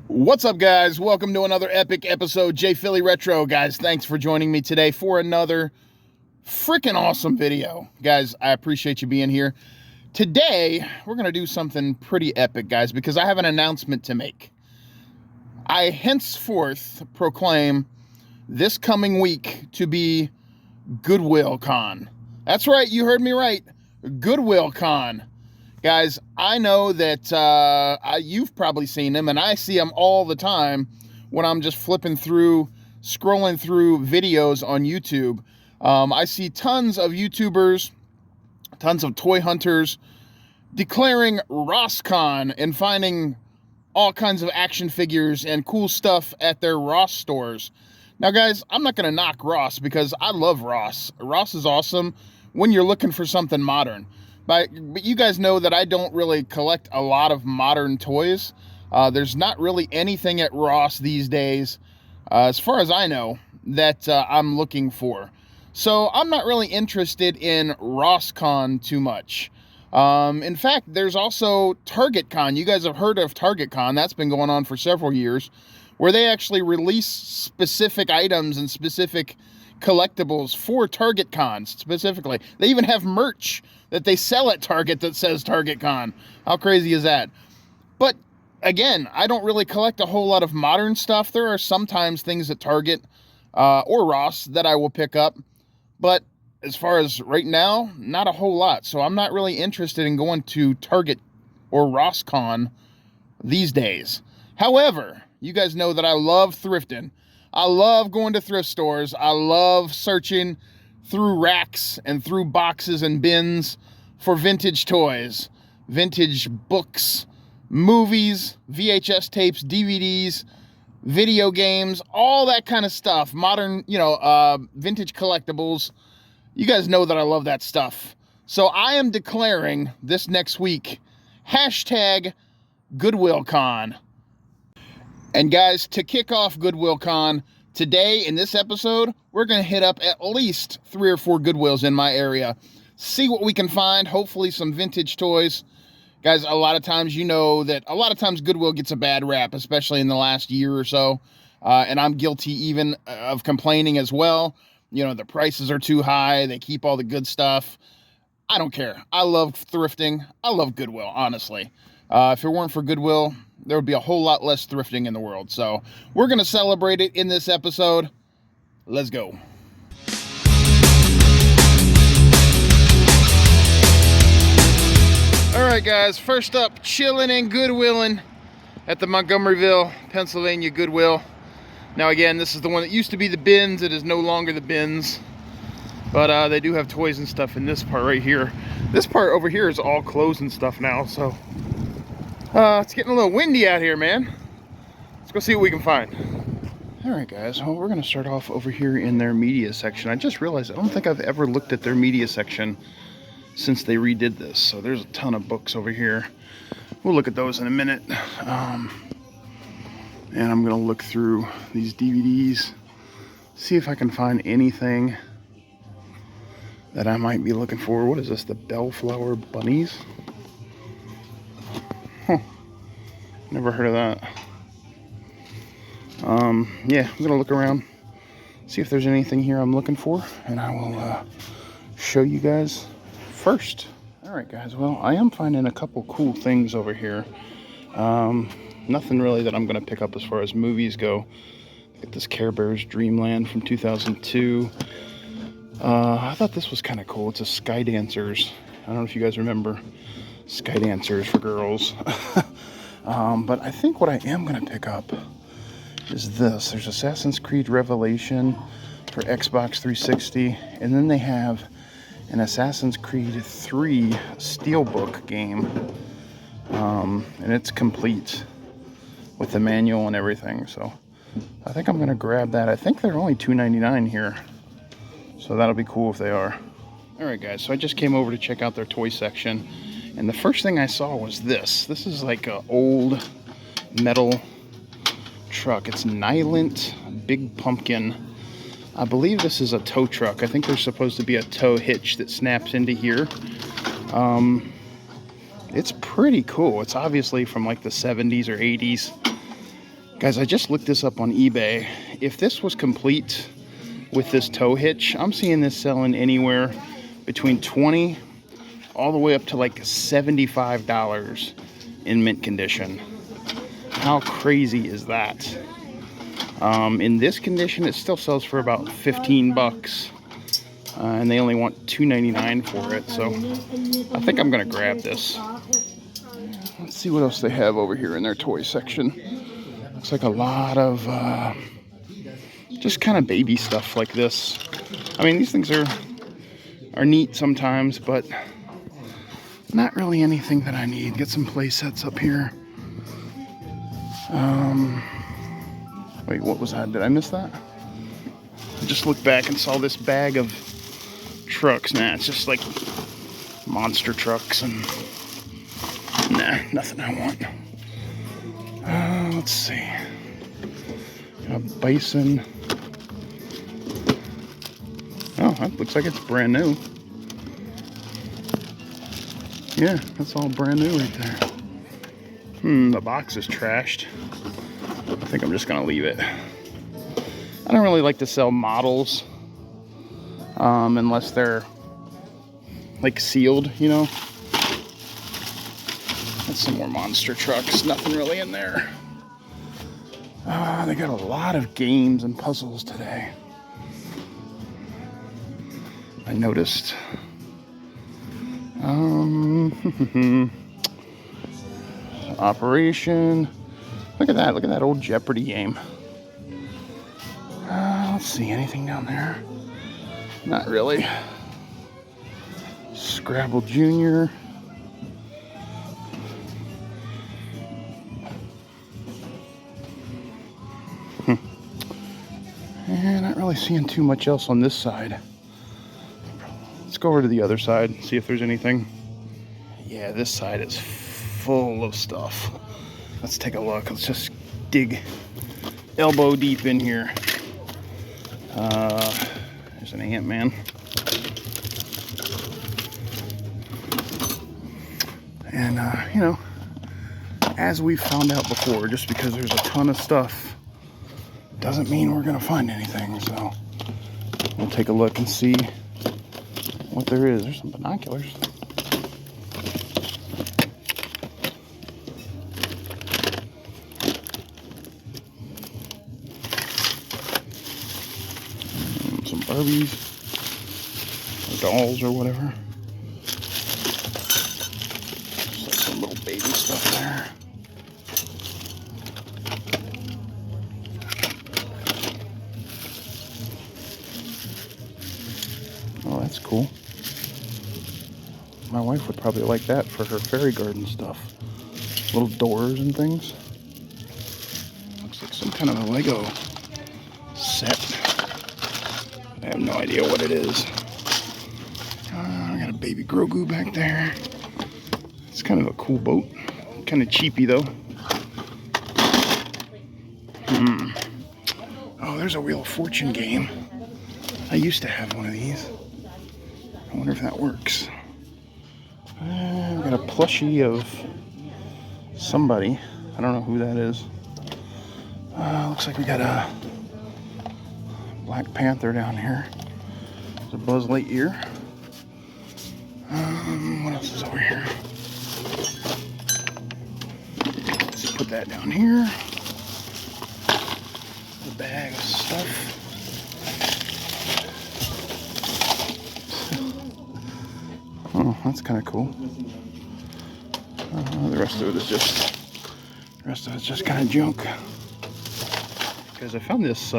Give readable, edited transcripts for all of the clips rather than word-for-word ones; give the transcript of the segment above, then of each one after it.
What's up, guys? Welcome to another epic episode, J Philly Retro. Guys, thanks for joining me today for another freaking awesome video. Guys, I appreciate you being here. Today, we're going to do something pretty epic, guys, because I have an announcement to make. I henceforth proclaim this coming week to be GoodwillCon. That's right, you heard me right. GoodwillCon. Guys, I know that you've probably seen them, and I see them all the time when I'm just scrolling through videos on YouTube. I see tons of YouTubers, tons of toy hunters declaring RossCon and finding all kinds of action figures and cool stuff at their Ross stores. Now, guys, I'm not going to knock Ross because I love Ross. Ross is awesome when you're looking for something modern. But you guys know that I don't really collect a lot of modern toys. There's not really anything at Ross these days, as far as I know, that I'm looking for. So I'm not really interested in RossCon too much. In fact, there's also TargetCon. You guys have heard of TargetCon. That's been going on for several years, where they actually release specific items and specific collectibles for TargetCon specifically. They even have merch that they sell at Target that says TargetCon. How crazy is that? But again, I don't really collect a whole lot of modern stuff. There are sometimes things at Target or Ross that I will pick up, but as far as right now, not a whole lot. So I'm not really interested in going to Target or RossCon these days. However, you guys know that I love thrifting. I love going to thrift stores. I love searching through racks and through boxes and bins for vintage toys, vintage books, movies, VHS tapes, DVDs, video games, all that kind of stuff. Modern, vintage collectibles. You guys know that I love that stuff. So I am declaring this next week, hashtag GoodwillCon. And guys, to kick off GoodwillCon, today in this episode, we're going to hit up at least 3 or 4 Goodwills in my area. See what we can find, hopefully some vintage toys. Guys, a lot of times Goodwill gets a bad rap, especially in the last year or so. And I'm guilty even of complaining as well. You know, the prices are too high. They keep all the good stuff. I don't care. I love thrifting. I love Goodwill, honestly. If it weren't for Goodwill, there would be a whole lot less thrifting in the world. So we're going to celebrate it in this episode. Let's go. All right, guys. First up, chilling and Goodwilling at the Montgomeryville, Pennsylvania Goodwill. Now, again, this is the one that used to be the bins. It is no longer the bins. But they do have toys and stuff in this part right here. This part over here is all clothes and stuff now, so... it's getting a little windy out here, man. Let's go see what we can find. All right, guys. Well, we're going to start off over here in their media section. I just realized I don't think I've ever looked at their media section since they redid this. So there's a ton of books over here. We'll look at those in a minute. And I'm going to look through these DVDs, see if I can find anything that I might be looking for. What is this? The Bellflower Bunnies? Huh. Never heard of that. Yeah, I'm gonna look around, see if there's anything here I'm looking for, and I will show you guys first. All right, guys. Well, I am finding a couple cool things over here. Nothing really that I'm gonna pick up as far as movies go. Look at this Care Bears Dreamland from 2002. I thought this was kind of cool. It's a Sky Dancers. I don't know if you guys remember Sky Dancers for girls. But I think what I am going to pick up is this. There's Assassin's Creed Revelation for Xbox 360. And then they have an Assassin's Creed 3 Steelbook game. And it's complete with the manual and everything. So I think I'm going to grab that. I think they're only $2.99 here. So that'll be cool if they are. Alright, guys, so I just came over to check out their toy section, and the first thing I saw was this. This is like an old metal truck. It's Nylint Big Pumpkin. I believe this is a tow truck. I think there's supposed to be a tow hitch that snaps into here. It's pretty cool. It's obviously from like the 70s or 80s. Guys, I just looked this up on eBay. If this was complete with this tow hitch, I'm seeing this selling anywhere between $20 all the way up to like $75 in mint condition. How crazy is that? In this condition, it still sells for about 15 bucks. And they only want $2.99 for it, so I think I'm gonna grab this. Let's see what else they have over here in their toy section. Looks like a lot of just kind of baby stuff like this. I mean, these things are neat sometimes, but not really anything that I need. Get some play sets up here. Wait, what was that? Did I miss that? I just looked back and saw this bag of trucks. Nah, it's just like monster trucks and nah, nothing I want. Let's see. A bison. Oh, that looks like it's brand new. Yeah, that's all brand new right there. The box is trashed. I think I'm just gonna leave it. I don't really like to sell models unless they're like sealed, you know. That's some more monster trucks. Nothing really in there. They got a lot of games and puzzles today. I noticed. Operation. Look at that. Look at that old Jeopardy game. Let's see. Anything down there? Not really. Scrabble Jr. And not really seeing too much else on this side. Let's go over to the other side and see if there's anything. Yeah, this side is full of stuff. Let's take a look. Let's just dig elbow deep in here. There's an Ant-Man. And, you know, as we found out before, just because there's a ton of stuff doesn't mean we're going to find anything. So we'll take a look and see what there is. There's some binoculars. Some Barbies or dolls or whatever. Just like some little baby stuff there. Oh, that's cool. My wife would probably like that for her fairy garden stuff. Little doors and things. Looks like some kind of a Lego set. I have no idea what it is. I got a baby Grogu back there. It's kind of a cool boat. Kind of cheapy though. Oh, there's a Wheel of Fortune game. I used to have one of these. I wonder if that works. We got a plushie of somebody. I don't know who that is. Looks like we got a Black Panther down here. There's a Buzz Lightyear. What else is over here? Let's put that down here. The bag of stuff. Oh, that's kind of cool. The rest of it is just kind of junk. Guys, I found this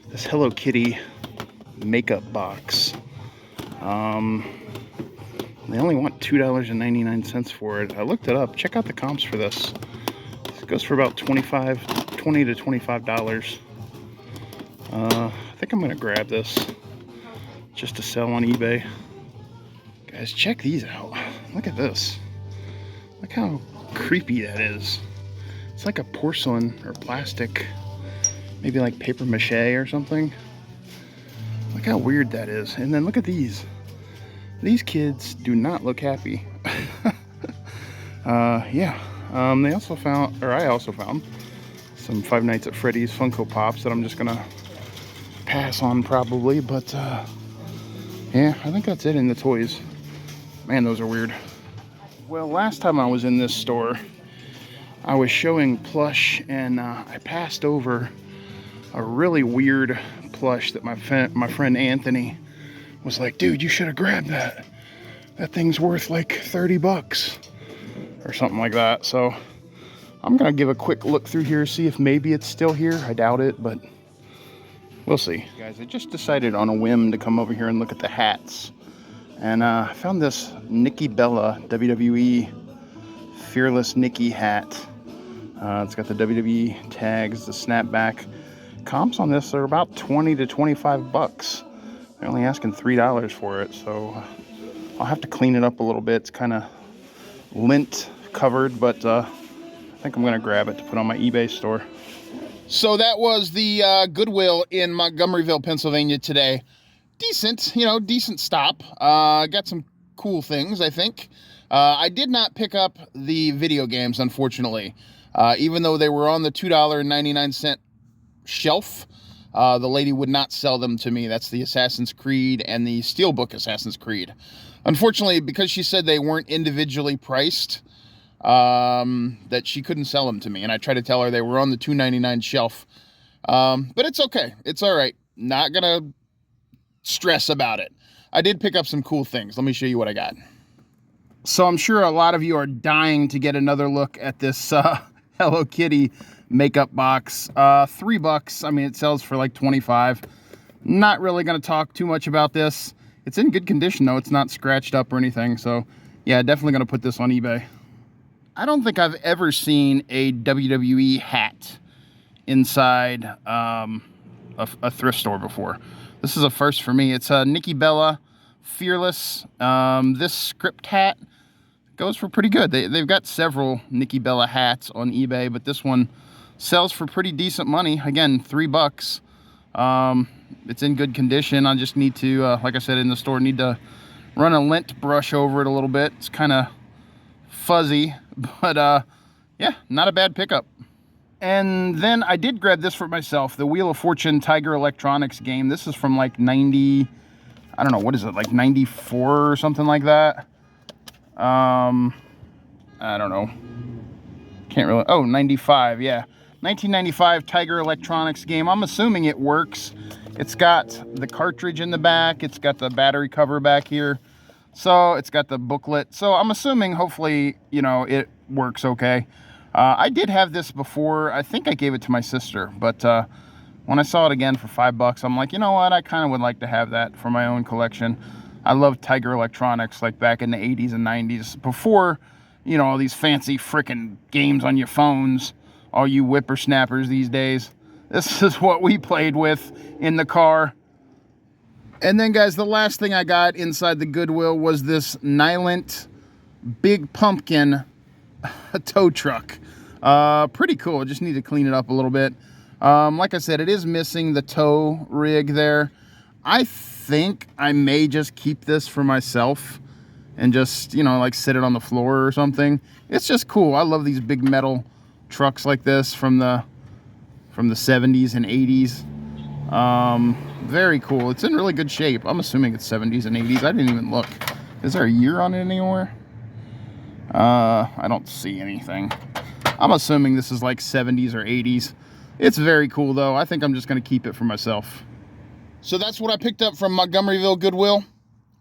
this Hello Kitty makeup box. They only want $2.99 for it. I looked it up. Check out the comps for this. It goes for about $20 to $25. I think I'm gonna grab this just to sell on eBay. Guys, check these out. Look at this. Look how creepy that is. It's like a porcelain or plastic, maybe like paper mache or something. Look how weird that is. And then look at these. These kids do not look happy. Yeah. They also found, or I also found, some Five Nights at Freddy's Funko Pops that I'm just gonna pass on probably, but yeah, I think that's it in the toys. Man, those are weird. Well, last time I was in this store, I was showing plush, and I passed over a really weird plush that my friend Anthony was like, dude, you should have grabbed that. That thing's worth like 30 bucks or something like that. So I'm gonna give a quick look through here, see if maybe it's still here. I doubt it, but we'll see. Guys, I just decided on a whim to come over here and look at the hats. And I found this Nikki Bella WWE Fearless Nikki hat. It's got the WWE tags, the snapback. Comps on this are about 20 to 25 bucks. They're only asking $3 for it, so I'll have to clean it up a little bit. It's kind of lint covered, but I think I'm gonna grab it to put on my eBay store. So that was the Goodwill in Montgomeryville, Pennsylvania today. Decent, you know, decent stop. Got some cool things, I think. I did not pick up the video games, unfortunately. Even though they were on the $2.99 shelf, the lady would not sell them to me. That's the Assassin's Creed and the Steelbook Assassin's Creed. Unfortunately, because she said they weren't individually priced, that she couldn't sell them to me. And I tried to tell her they were on the $2.99 shelf. But it's okay. It's all right. Not gonna stress about it. I did pick up some cool things. Let me show you what I got. So I'm sure a lot of you are dying to get another look at this Hello Kitty makeup box. $3. I mean, it sells for like 25. Not really going to talk too much about this. It's in good condition though. It's not scratched up or anything. So yeah, definitely going to put this on eBay. I don't think I've ever seen a WWE hat inside a thrift store before. This is a first for me. It's a Nikki Bella Fearless. This script hat goes for pretty good. They've got several Nikki Bella hats on eBay, but this one sells for pretty decent money. Again, $3. It's in good condition. I just need to, like I said, in the store, need to run a lint brush over it a little bit. It's kind of fuzzy, but yeah, not a bad pickup. And then I did grab this for myself, the Wheel of Fortune Tiger Electronics game. This is from like 90, I don't know, what is it, like 94 or something like that? I don't know. Can't really, oh, 95, yeah. 1995 Tiger Electronics game. I'm assuming it works. It's got the cartridge in the back. It's got the battery cover back here. So it's got the booklet. So I'm assuming, hopefully, you know, it works okay. I did have this before. I think I gave it to my sister, but when I saw it again for $5, I'm like, you know what? I kind of would like to have that for my own collection. I love Tiger Electronics, like back in the 80s and 90s, before, you know, all these fancy frickin' games on your phones, all you whippersnappers these days. This is what we played with in the car. And then, guys, the last thing I got inside the Goodwill was this Nylint Big Pumpkin tow truck. Pretty cool. Just need to clean it up a little bit. Like I said, it is missing the tow rig there. I think I may just keep this for myself and just, you know, like sit it on the floor or something. It's just cool. I love these big metal trucks like this from the 70s and 80s. Very cool. It's in really good shape. I'm assuming it's 70s and 80s. I didn't even look. Is there a year on it anywhere? I don't see anything. I'm assuming this is like 70s or 80s. It's very cool though. I think I'm just going to keep it for myself. So that's what I picked up from Montgomeryville Goodwill.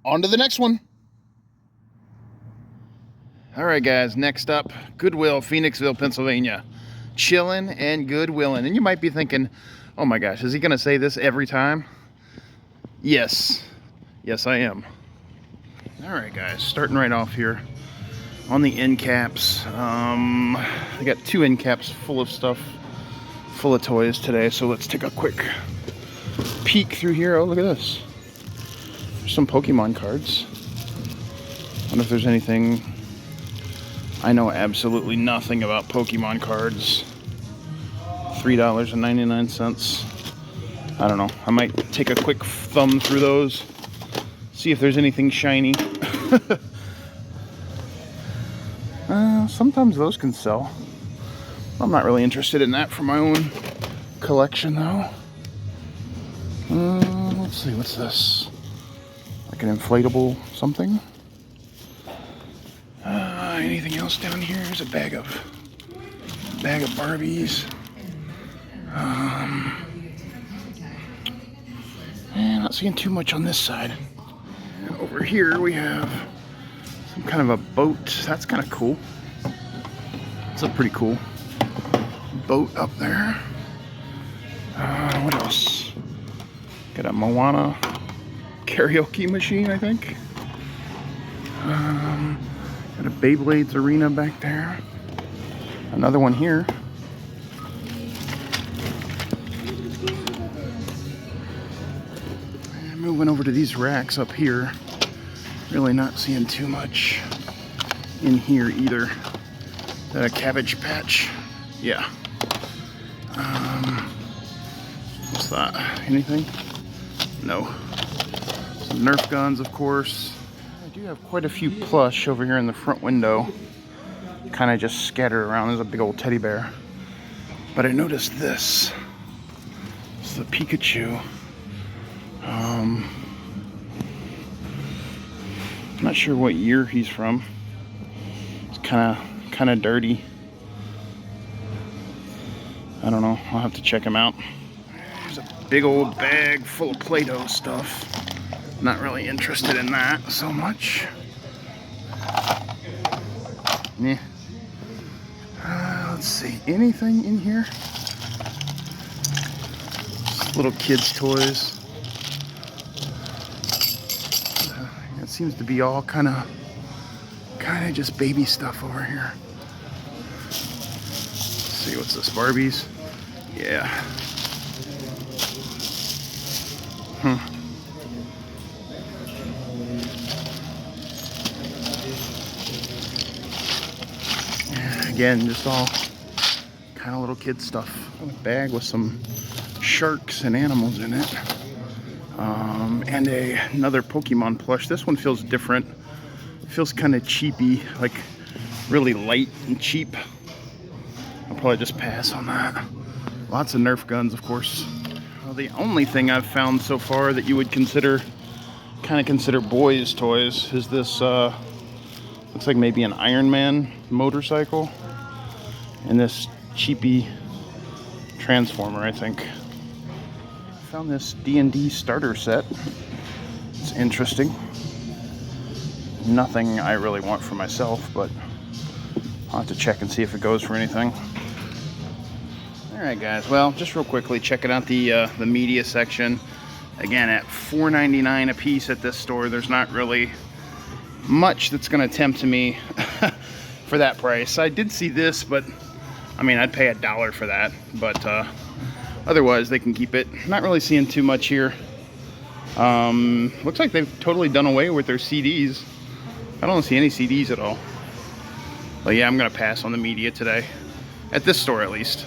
On to the next one. All right, guys, next up, Goodwill, Phoenixville, Pennsylvania. Chillin' and Goodwillin'. And you might be thinking, oh my gosh, is he going to say this every time? Yes. Yes, I am. All right, guys, starting right off here on the end caps. I got 2 end caps full of stuff, full of toys today. So let's take a quick peek through here. Oh, look at this. There's some Pokemon cards. I wonder if there's anything. I know absolutely nothing about Pokemon cards. $3.99. I don't know. I might take a quick thumb through those, see if there's anything shiny. Sometimes those can sell. I'm not really interested in that for my own collection, though. Let's see, what's this? Like an inflatable something? Anything else down here? There's a bag of Barbies. Not seeing too much on this side. And over here we have some kind of a boat. That's kind of cool. It's a pretty cool boat up there. What else? Got a Moana karaoke machine, I think. Got a Beyblade's arena back there. Another one here. And moving over to these racks up here. Really not seeing too much in here either. Is that a Cabbage Patch? Yeah. What's that? Anything? No. Some Nerf guns, of course. I do have quite a few plush over here in the front window. Kind of just scattered around. There's a big old teddy bear. But I noticed this. It's the Pikachu. Not sure what year he's from. It's kind of dirty. I don't know. I'll have to check him out. There's a big old bag full of Play-Doh stuff. Not really interested in that so much. Yeah. Let's see. Anything in here? Just little kids' toys. It seems to be all kind of just baby stuff over here. Let's see, what's this? Barbies? Yeah. Again, just all kind of little kid stuff. A bag with some sharks and animals in it. And another Pokemon plush. This one feels different. It feels kind of cheapy, like really light and cheap. I'll probably just pass on that. Lots of Nerf guns, of course. Well, the only thing I've found so far that you would consider boys' toys is this, looks like maybe an Iron Man motorcycle. And this cheapy Transformer, I think. I found this D&D starter set. It's interesting. Nothing I really want for myself, but I'll have to check and see if it goes for anything. Alright guys, well, just real quickly, checking out the media section. Again, at $4.99 a piece at this store, there's not really much that's going to tempt me for that price. I did see this, but I mean, I'd pay $1 for that, but otherwise they can keep it. Not really seeing too much here. Looks like they've totally done away with their CDs. I don't see any CDs at all. But yeah, I'm gonna pass on the media today, at this store at least.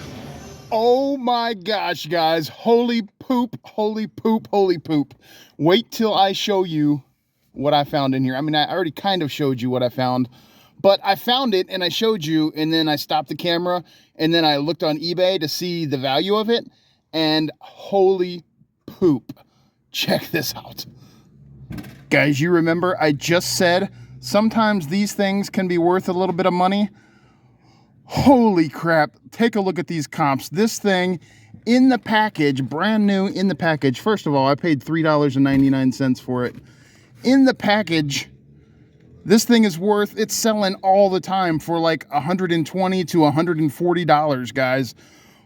Oh my gosh, guys, holy poop, holy poop, holy poop. Wait till I show you what I found in here. I mean, I already kind of showed you what I found, but I found it and I showed you, and then I stopped the camera and then I looked on eBay to see the value of it, and holy poop. Check this out. Guys, you remember I just said sometimes these things can be worth a little bit of money? Holy crap. Take a look at these comps. This thing in the package, brand new in the package. First of all, I paid $3.99 for it. In the package, this thing is worth, it's selling all the time for like $120 to $140, guys.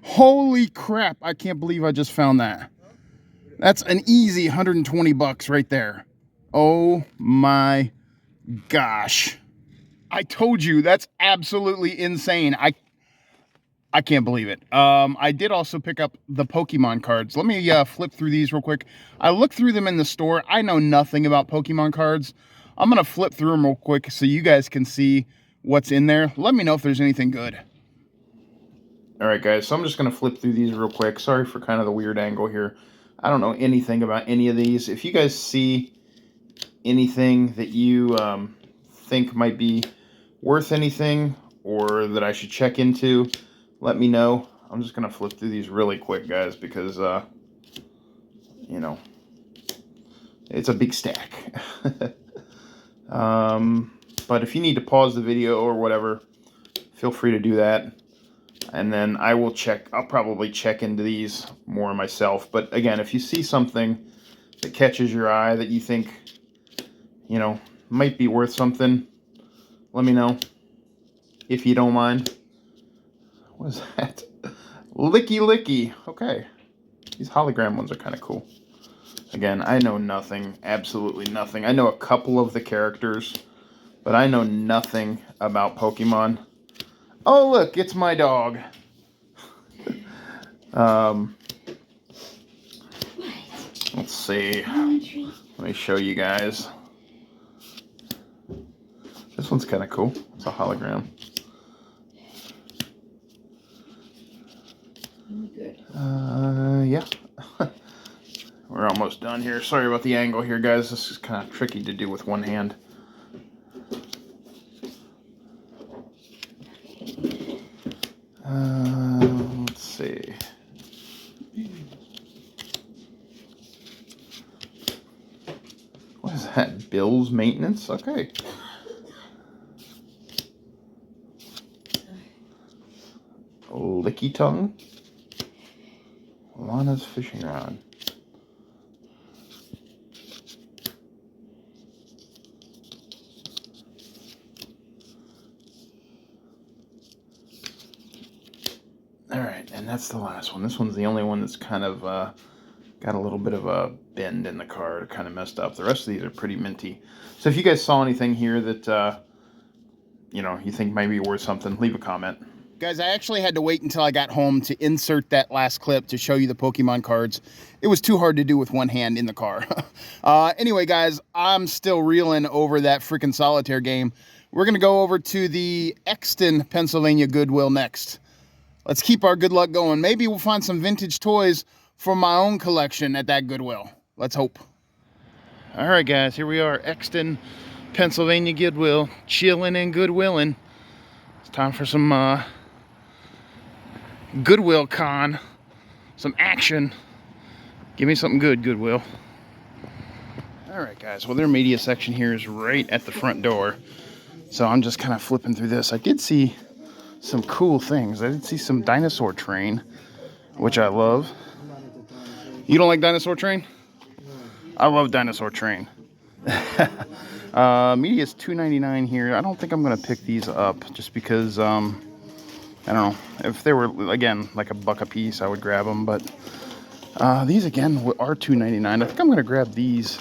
Holy crap. I can't believe I just found that. That's an easy 120 bucks right there. Oh my gosh. I told you, that's absolutely insane. I can't believe it. I did also pick up the Pokemon cards. Let me flip through these real quick. I looked through them in the store. I know nothing about Pokemon cards. I'm going to flip through them real quick so you guys can see what's in there. Let me know if there's anything good. All right, guys, so I'm just going to flip through these real quick. Sorry for kind of the weird angle here. I don't know anything about any of these. If you guys see anything that you think might be worth anything or that I should check into, let me know. I'm just going to flip through these really quick, guys, because, you know, it's a big stack. But if you need to pause the video or whatever, feel free to do that. And then I will check, I'll probably check into these more myself. But again, if you see something that catches your eye that you think, you know, might be worth something, let me know, if you don't mind. What is that? Licky Licky. Okay. These hologram ones are kind of cool. Again, I know nothing, absolutely nothing. I know a couple of the characters, but I know nothing about Pokemon. Oh, look, it's my dog. Let's see. Let me show you guys. This one's kind of cool. It's a hologram. Yeah. We're almost done here. Sorry about the angle here, guys. This is kind of tricky to do with one hand. Let's see. What is that? Bill's Maintenance? Okay. Licky Tongue. Lana's Fishing Rod. Alright, and that's the last one. This one's the only one that's kind of got a little bit of a bend in the card, kind of messed up. The rest of these are pretty minty. So if you guys saw anything here that, you know, you think might be worth something, leave a comment. Guys, I actually had to wait until I got home to insert that last clip to show you the Pokemon cards. It was too hard to do with one hand in the car. Anyway, guys, I'm still reeling over that freaking solitaire game. We're going to go over to the Exton, Pennsylvania Goodwill next. Let's keep our good luck going. Maybe we'll find some vintage toys for my own collection at that Goodwill. Let's hope. All right, guys, here we are, Exton, Pennsylvania Goodwill, chilling and goodwilling. It's time for some GoodwillCon, some action. Give me something good, Goodwill. All right, guys, well, their media section here is right at the front door. So I'm just kind of flipping through this. I did see some cool things. I did see some Dinosaur Train, which I love. You don't like Dinosaur Train? I love Dinosaur Train. Media is $2.99 here. I don't think I'm gonna pick these up just because I don't know, if they were again like $1 a piece, I would grab them, but these again are $2.99. I think I'm gonna grab these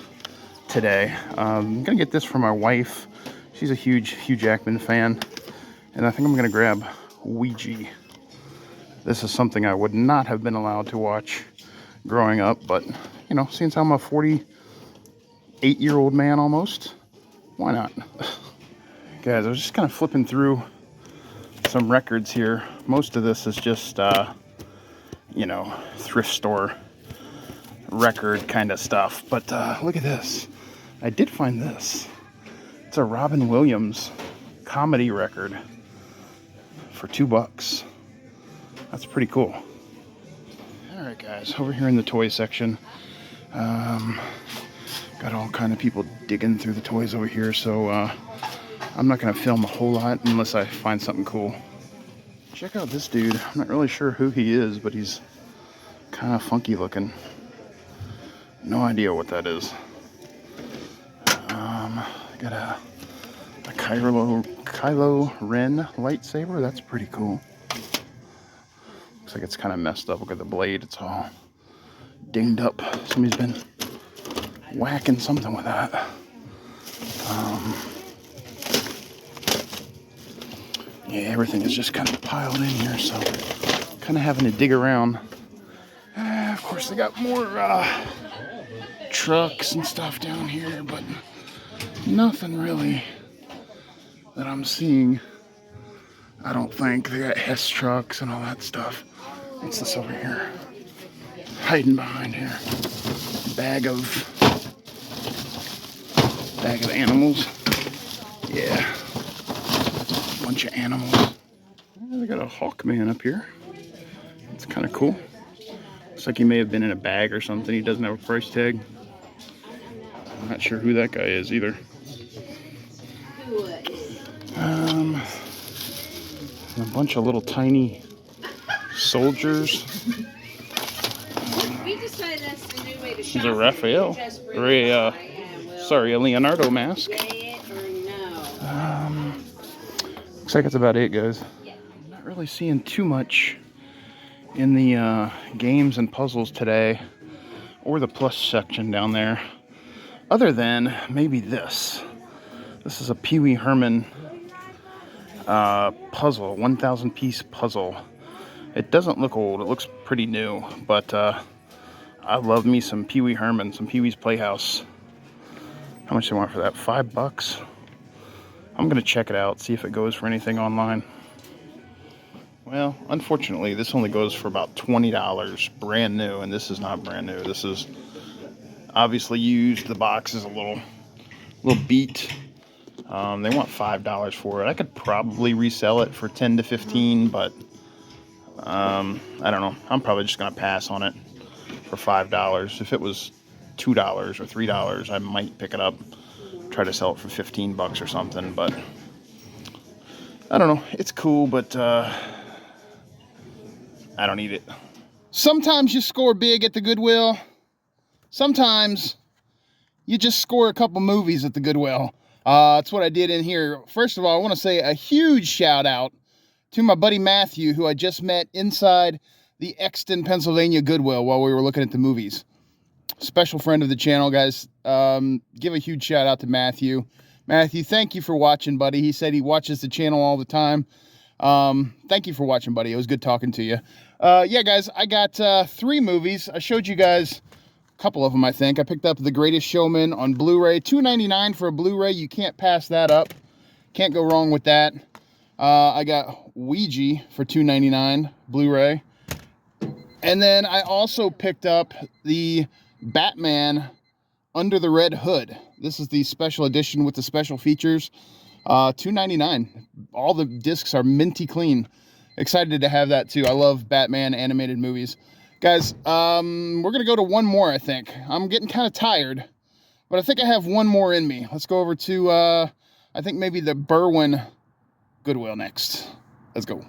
today. I'm gonna get this for my wife. She's a huge Hugh Jackman fan, and I think I'm gonna grab Ouija. This is something I would not have been allowed to watch growing up, but you know, since I'm a 48-year-old man almost, why not? Guys, I was just kind of flipping through some records here. Most of this is just you know, thrift store record kind of stuff, but look at this. I did find this. It's a Robin Williams comedy record for $2. That's pretty cool. Alright, guys, over here in the toy section, got all kind of people digging through the toys over here, so I'm not going to film a whole lot unless I find something cool. Check out this dude. I'm not really sure who he is, but he's kind of funky looking. No idea what that is. Got a Kylo Ren lightsaber. That's pretty cool. Looks like it's kind of messed up. Look at the blade. It's all dinged up. Somebody's been whacking something with that. Yeah, everything is just kind of piled in here, so kind of having to dig around. Of course, they got more trucks and stuff down here, but nothing really that I'm seeing. I don't think. They got Hess trucks and all that stuff. What's this over here? Hiding behind here. Bag of animals. Yeah. Bunch of animals. They I got a Hawkman up here. It's kind of cool. Looks like he may have been in a bag or something. He doesn't have a price tag. I'm not sure who that guy is either. A bunch of little tiny soldiers. We decided that's the new way to shop. There's a Raphael, or a Leonardo mask. Looks like that's about it, guys. I'm not really seeing too much in the games and puzzles today, or the plus section down there, other than maybe this. This is a Pee Wee Herman puzzle, 1,000 piece puzzle. It doesn't look old, it looks pretty new, but I love me some Pee Wee Herman, some Pee Wee's Playhouse. How much do you want for that? $5? I'm gonna check it out, see if it goes for anything online. Well, unfortunately, this only goes for about $20, brand new, and this is not brand new. This is obviously used. The box is a little beat. They want $5 for it. I could probably resell it for 10 to 15, but I don't know. I'm probably just gonna pass on it for $5. If it was $2 or $3, I might pick it up, try to sell it for $15 or something, but I don't know. It's cool, but I don't need it. Sometimes you score big at the Goodwill. Sometimes you just score a couple movies at the Goodwill. That's what I did in here. First of all, I want to say a huge shout out to my buddy Matthew, who I just met inside the Exton, Pennsylvania Goodwill while we were looking at the movies. Special friend of the channel, guys. Give a huge shout out to Matthew. Matthew, thank you for watching, buddy. He said he watches the channel all the time. Thank you for watching, buddy. It was good talking to you. Yeah, guys, I got 3 movies. I showed you guys a couple of them, I think. I picked up The Greatest Showman on Blu-ray. $2.99 for a Blu-ray. You can't pass that up. Can't go wrong with that. I got Ouija for $2.99 Blu-ray. And then I also picked up the Batman Under the Red Hood. This is the special edition with the special features. $2.99. All the discs are minty clean. Excited to have that too. I love Batman animated movies. Guys, we're going to go to one more, I think. I'm getting kind of tired, but I think I have one more in me. Let's go over to, I think maybe the Berwin Goodwill next. Let's go.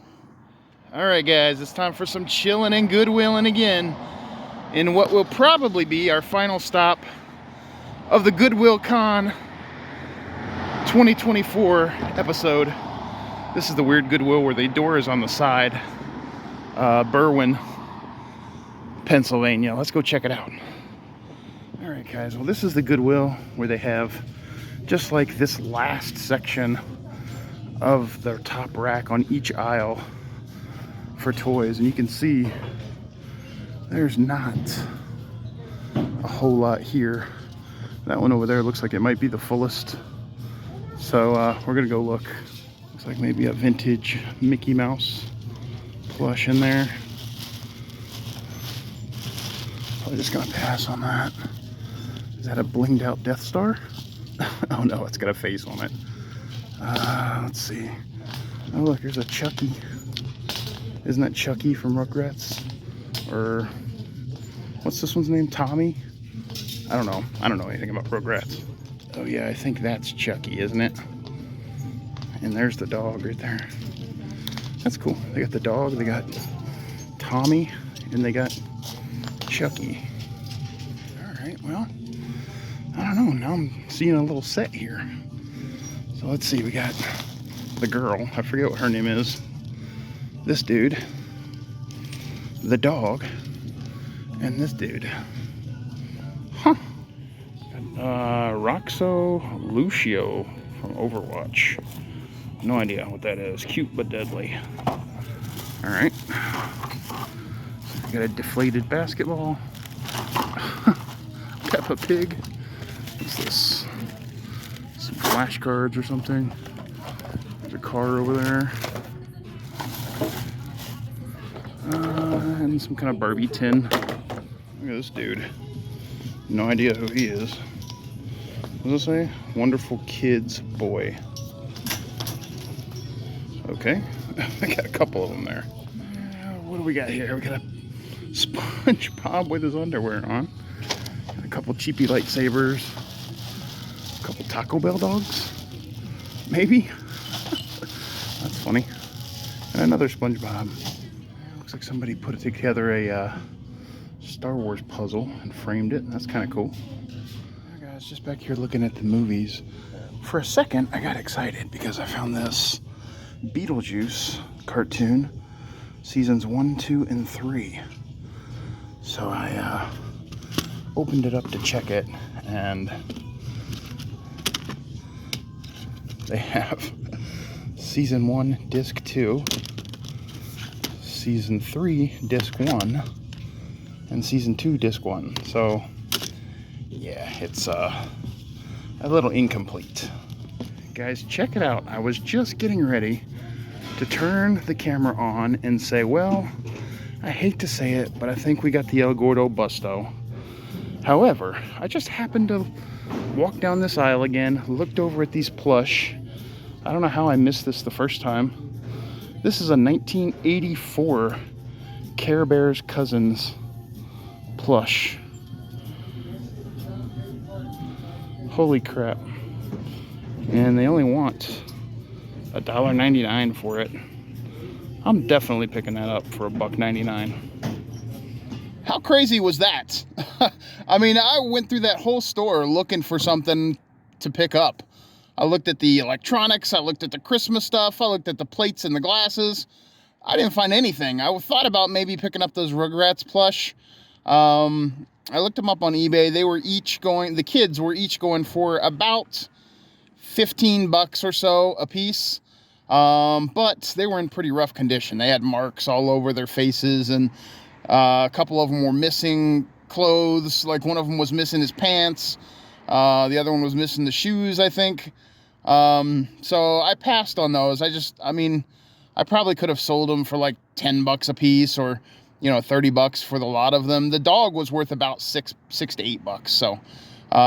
All right, guys, it's time for some chilling and goodwilling again in what will probably be our final stop of the GoodwillCon 2024 episode. This is the weird Goodwill where the door is on the side. Berwin, Pennsylvania. Let's go check it out. All right, guys. Well, this is the Goodwill where they have, just like this last section of their top rack on each aisle for toys. And you can see there's not a whole lot here. That one over there looks like it might be the fullest. So we're gonna go look. Looks like maybe a vintage Mickey Mouse plush in there. Probably just gonna pass on that. Is that a blinged out Death Star? Oh no, it's got a face on it. Let's see. Oh look, there's a Chucky. Isn't that Chucky from Rugrats? Or what's this one's name? Tommy? I don't know. I don't know anything about Rugrats. Oh yeah, I think that's Chucky, isn't it? And there's the dog right there. That's cool. They got the dog, they got Tommy, and they got Chucky. Alright, well, I don't know. Now I'm seeing a little set here. So let's see, we got the girl. I forget what her name is. This dude, the dog, and this dude. Huh. Roxo Lucio from Overwatch. No idea what that is. Cute but deadly. Alright. Got a deflated basketball. Peppa Pig. What's this? Some flashcards or something. There's a car over there. And some kind of Barbie tin. Look at this dude. No idea who he is. What does it say? Wonderful Kids Boy. Okay. I got a couple of them there. What do we got here? We got a SpongeBob with his underwear on. Got a couple cheapy lightsabers. A couple Taco Bell dogs. Maybe. That's funny. And another SpongeBob. Looks like somebody put together a Star Wars puzzle and framed it. That's kind of cool. Right, guys, just back here looking at the movies. For a second, I got excited because I found this Beetlejuice cartoon, seasons 1, 2, and 3. So I opened it up to check it, and they have season 1, disc 2, season 3, disc 1, and season 2, disc 1. So yeah, it's a little incomplete. Guys, check it out. I was just getting ready to turn the camera on and say, well, I hate to say it, but I think we got the El Gordo Busto. However, I just happened to walk down this aisle again, looked over at these plush. I don't know how I missed this the first time. This is a 1984 Care Bears Cousins plush. Holy crap. And they only want $1.99 for it. I'm definitely picking that up for $1.99. How crazy was that? I mean, I went through that whole store looking for something to pick up. I looked at the electronics, I looked at the Christmas stuff, I looked at the plates and the glasses. I didn't find anything. I thought about maybe picking up those Rugrats plush. I looked them up on eBay. They were each going, the kids were each going for about $15 or so a piece. But they were in pretty rough condition. They had marks all over their faces, and a couple of them were missing clothes. Like one of them was missing his pants. The other one was missing the shoes, I think. So I passed on those. I mean, I probably could have sold them for like $10 a piece, or, you know, $30 for the lot of them. The dog was worth about $6 to $8. So,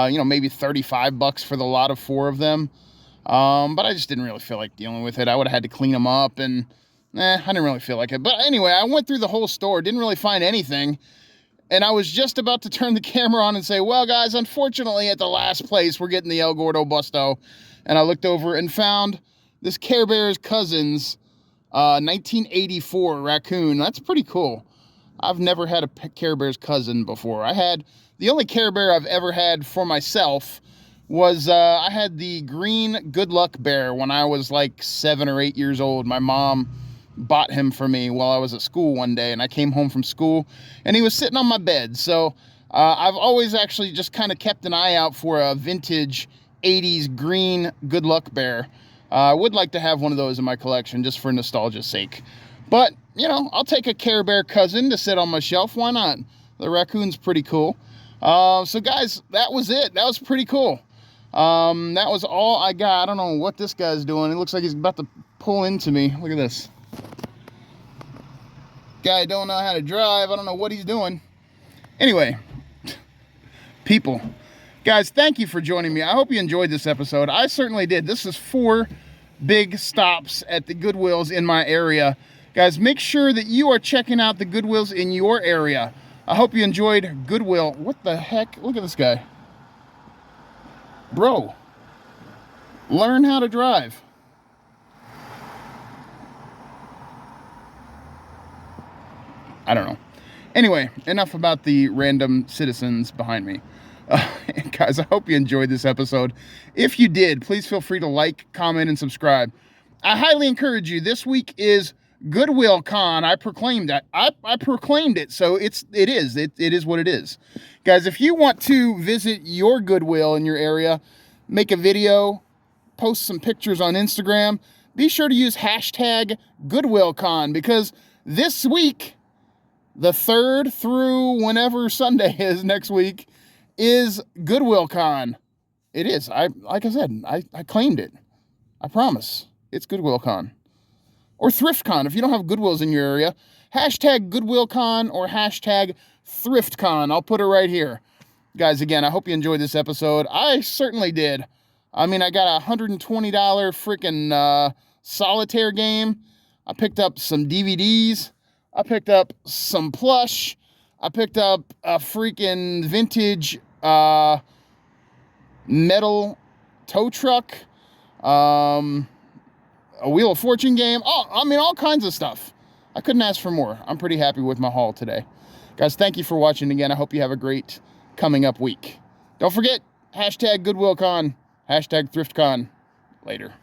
you know, maybe $35 for the lot of 4 of them. But I just didn't really feel like dealing with it. I would have had to clean them up, and I didn't really feel like it. But anyway, I went through the whole store, didn't really find anything. And I was just about to turn the camera on and say, well, guys, unfortunately, at the last place, we're getting the El Gordo Busto. And I looked over and found this Care Bears Cousins 1984 raccoon. That's pretty cool. I've never had a Care Bears cousin before. The only Care Bear I've ever had for myself was, I had the green Good Luck Bear when I was like 7 or 8 years old. My mom bought him for me while I was at school one day, and I came home from school and he was sitting on my bed. So I've always actually just kind of kept an eye out for a vintage 80s green Good Luck Bear. I would like to have one of those in my collection just for nostalgia's sake. But, you know, I'll take a Care Bear cousin to sit on my shelf. Why not? The raccoon's pretty cool. So guys, that was it. That was pretty cool. That was all I got. I don't know what this guy's doing. It looks like he's about to pull into me. Look at this. Guy don't know how to drive. I don't know what he's doing. Anyway, people, guys, thank you for joining me. I hope you enjoyed this episode. I certainly did. This is 4 big stops at the Goodwills in my area. Guys, make sure that you are checking out the Goodwills in your area. I hope you enjoyed Goodwill. What the heck? Look at this guy. Bro, learn how to drive. I don't know. Anyway, enough about the random citizens behind me. Guys, I hope you enjoyed this episode. If you did, please feel free to like, comment, and subscribe. I highly encourage you. This week is GoodwillCon. I proclaimed that. I proclaimed it, so it is what it is. Guys, if you want to visit your Goodwill in your area, make a video, post some pictures on Instagram, be sure to use hashtag GoodwillCon, because this week, the 3rd through whenever Sunday is next week, is GoodwillCon. It is. Like I said, I claimed it. I promise. It's GoodwillCon. Or ThriftCon. If you don't have Goodwills in your area, hashtag GoodwillCon or hashtag ThriftCon. I'll put it right here. Guys, again, I hope you enjoyed this episode. I certainly did. I mean, I got a $120 freaking solitaire game. I picked up some DVDs. I picked up some plush. I picked up a freaking vintage metal tow truck. A Wheel of Fortune game. Oh, I mean, all kinds of stuff. I couldn't ask for more. I'm pretty happy with my haul today. Guys, thank you for watching again. I hope you have a great coming up week. Don't forget, hashtag GoodwillCon, hashtag ThriftCon. Later.